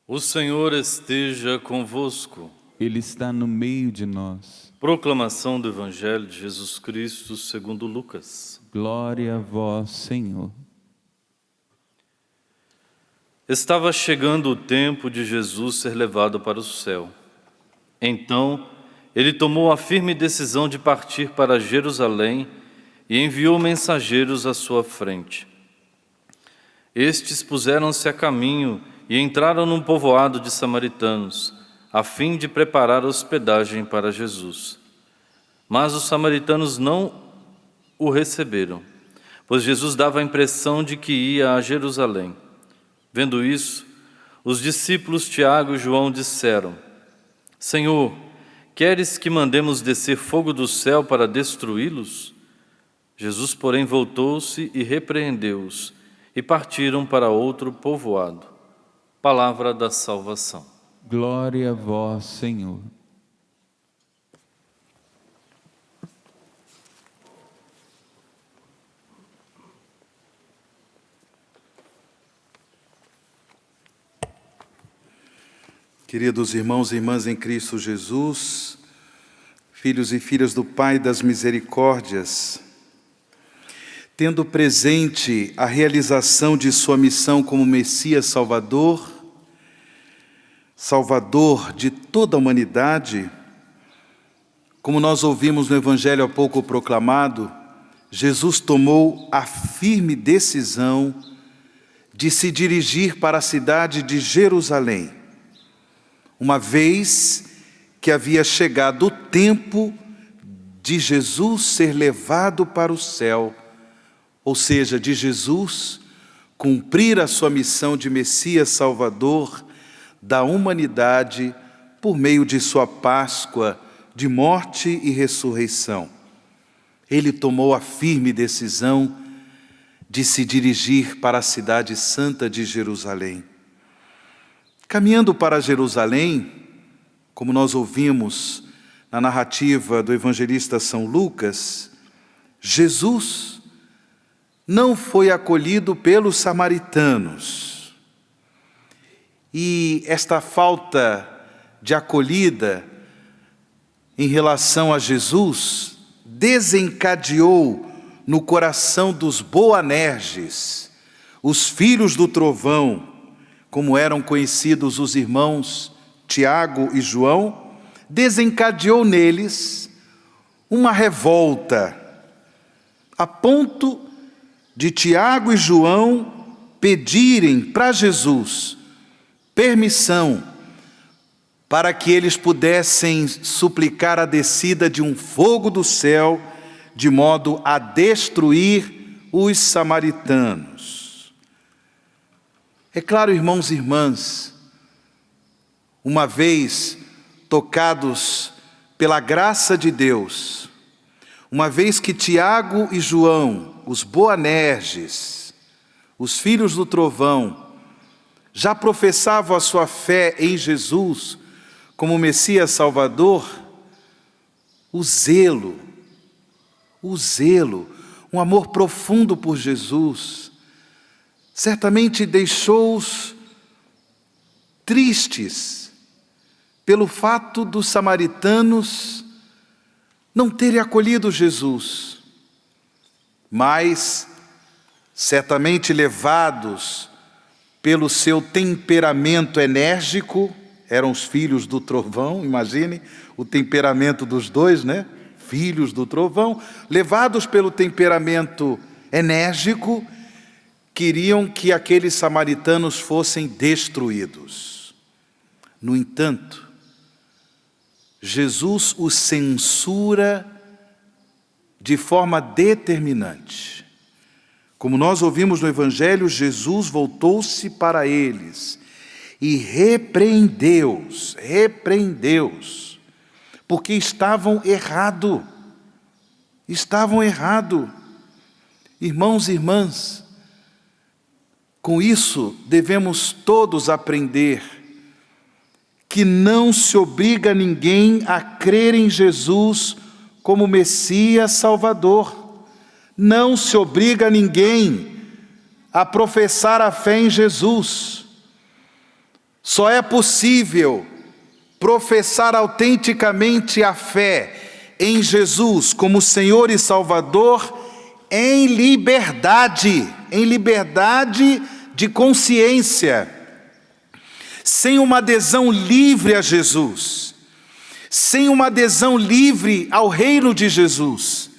O Senhor esteja convosco. Ele está no meio de nós. Proclamação do Evangelho de Jesus Cristo segundo Lucas. Glória a vós, Senhor. Estava chegando o tempo de Jesus ser levado para o céu. Então, ele tomou a firme decisão de partir para Jerusalém e enviou mensageiros à sua frente. Estes puseram-se a caminho e entraram num povoado de samaritanos, a fim de preparar hospedagem para Jesus. Mas os samaritanos não o receberam, pois Jesus dava a impressão de que ia a Jerusalém. Vendo isso, os discípulos Tiago e João disseram: Senhor, queres que mandemos descer fogo do céu para destruí-los? Jesus, porém, voltou-se e repreendeu-os, e partiram para outro povoado. Palavra da salvação. Glória a vós, Senhor. Queridos irmãos e irmãs em Cristo Jesus, filhos e filhas do Pai das Misericórdias, tendo presente a realização de sua missão como Messias Salvador de toda a humanidade, como nós ouvimos no Evangelho há pouco proclamado, Jesus tomou a firme decisão de se dirigir para a cidade de Jerusalém, uma vez que havia chegado o tempo de Jesus ser levado para o céu, ou seja, de Jesus cumprir a sua missão de Messias Salvador da humanidade por meio de sua Páscoa de morte e ressurreição. Ele tomou a firme decisão de se dirigir para a cidade santa de Jerusalém. Caminhando para Jerusalém, como nós ouvimos na narrativa do evangelista São Lucas, Jesus não foi acolhido pelos samaritanos. E esta falta de acolhida em relação a Jesus desencadeou no coração dos Boanerges, os filhos do trovão, como eram conhecidos os irmãos Tiago e João, desencadeou neles uma revolta, a ponto de Tiago e João pedirem para Jesus permissão para que eles pudessem suplicar a descida de um fogo do céu, de modo a destruir os samaritanos. É claro, irmãos e irmãs, uma vez tocados pela graça de Deus, uma vez que Tiago e João, os Boanerges, os filhos do trovão, já professavam a sua fé em Jesus como Messias Salvador, o zelo, um amor profundo por Jesus, certamente deixou-os tristes pelo fato dos samaritanos não terem acolhido Jesus, mas certamente levados pelo seu temperamento enérgico, eram os filhos do trovão, imagine o temperamento dos dois, né? Filhos do trovão, levados pelo temperamento enérgico, queriam que aqueles samaritanos fossem destruídos. No entanto, Jesus os censura de forma determinante. Como nós ouvimos no Evangelho, Jesus voltou-se para eles e repreendeu-os, porque estavam errados. Irmãos e irmãs, com isso devemos todos aprender que não se obriga ninguém a crer em Jesus como Messias Salvador. Não se obriga ninguém a professar a fé em Jesus. Só é possível professar autenticamente a fé em Jesus como Senhor e Salvador em liberdade de consciência, sem uma adesão livre a Jesus, sem uma adesão livre ao reino de Jesus.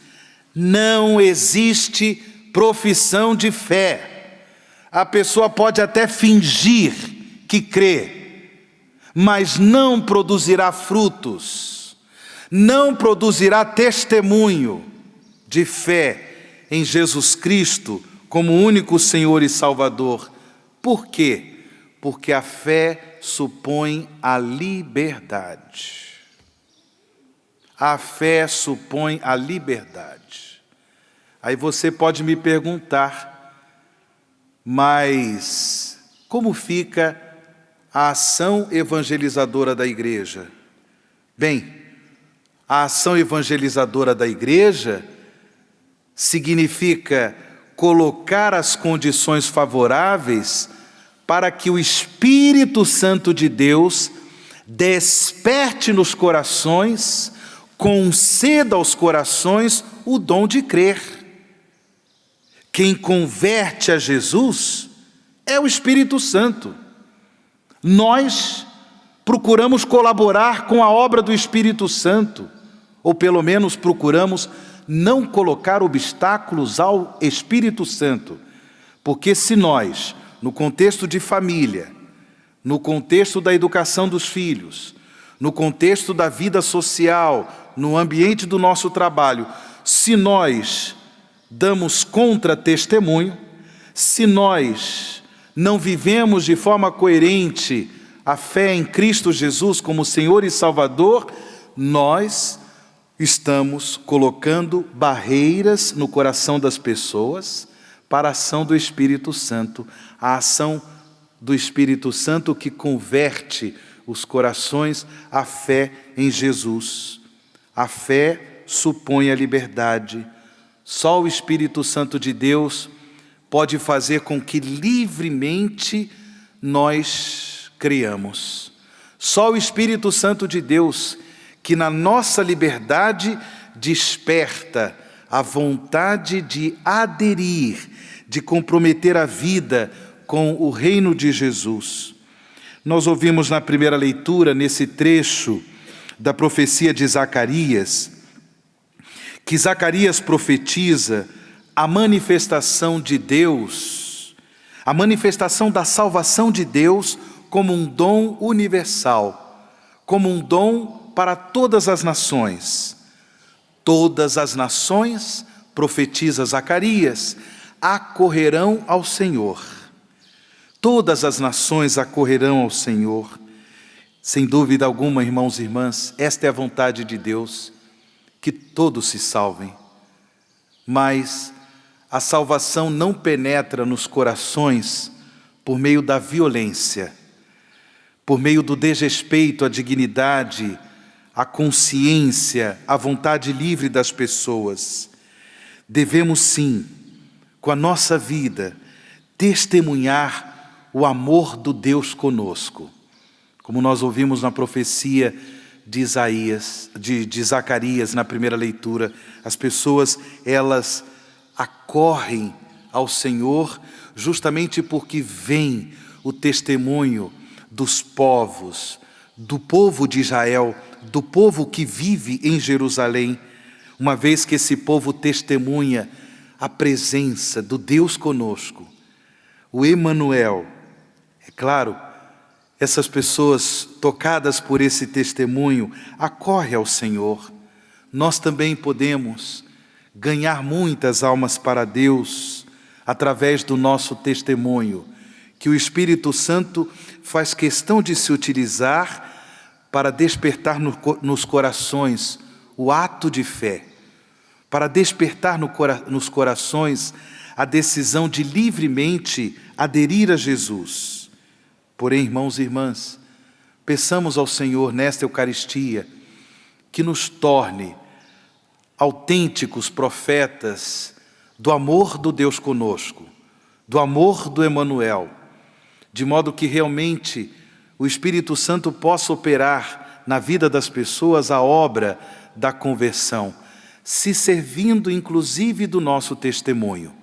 Não existe profissão de fé. A pessoa pode até fingir que crê, mas não produzirá frutos, não produzirá testemunho de fé em Jesus Cristo como único Senhor e Salvador. Por quê? Porque a fé supõe a liberdade. A fé supõe a liberdade. Aí você pode me perguntar, mas como fica a ação evangelizadora da igreja? Bem, a ação evangelizadora da igreja significa colocar as condições favoráveis para que o Espírito Santo de Deus desperte nos corações, conceda aos corações o dom de crer. Quem converte a Jesus é o Espírito Santo. Nós procuramos colaborar com a obra do Espírito Santo, ou pelo menos procuramos não colocar obstáculos ao Espírito Santo, porque se nós, no contexto de família, no contexto da educação dos filhos, no contexto da vida social, no ambiente do nosso trabalho, se nós damos contra-testemunho, se nós não vivemos de forma coerente a fé em Cristo Jesus como Senhor e Salvador, nós estamos colocando barreiras no coração das pessoas para a ação do Espírito Santo, a ação do Espírito Santo que converte os corações à fé em Jesus. A fé supõe a liberdade. Só o Espírito Santo de Deus pode fazer com que livremente nós criamos. Só o Espírito Santo de Deus, que na nossa liberdade desperta a vontade de aderir, de comprometer a vida com o reino de Jesus. Nós ouvimos na primeira leitura, nesse trecho da profecia de Zacarias, que Zacarias profetiza a manifestação de Deus, a manifestação da salvação de Deus como um dom universal, como um dom para todas as nações. Todas as nações, profetiza Zacarias, acorrerão ao Senhor. Todas as nações acorrerão ao Senhor. Sem dúvida alguma, irmãos e irmãs, esta é a vontade de Deus, que todos se salvem. Mas a salvação não penetra nos corações por meio da violência, por meio do desrespeito à dignidade, à consciência, à vontade livre das pessoas. Devemos sim, com a nossa vida, testemunhar o amor do Deus conosco. Como nós ouvimos na profecia de Zacarias, na primeira leitura, as pessoas, elas acorrem ao Senhor justamente porque vem o testemunho dos povos, do povo de Israel, do povo que vive em Jerusalém, uma vez que esse povo testemunha a presença do Deus conosco, o Emanuel. É claro, essas pessoas tocadas por esse testemunho acorrem ao Senhor. Nós também podemos ganhar muitas almas para Deus através do nosso testemunho, que o Espírito Santo faz questão de se utilizar para despertar nos corações o ato de fé, para despertar nos corações a decisão de livremente aderir a Jesus. Porém, irmãos e irmãs, peçamos ao Senhor nesta Eucaristia que nos torne autênticos profetas do amor do Deus conosco, do amor do Emanuel, de modo que realmente o Espírito Santo possa operar na vida das pessoas a obra da conversão, se servindo inclusive do nosso testemunho,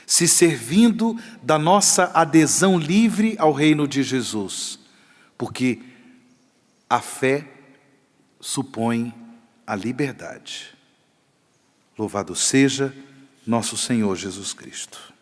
se servindo da nossa adesão livre ao reino de Jesus, porque a fé supõe a liberdade. Louvado seja nosso Senhor Jesus Cristo.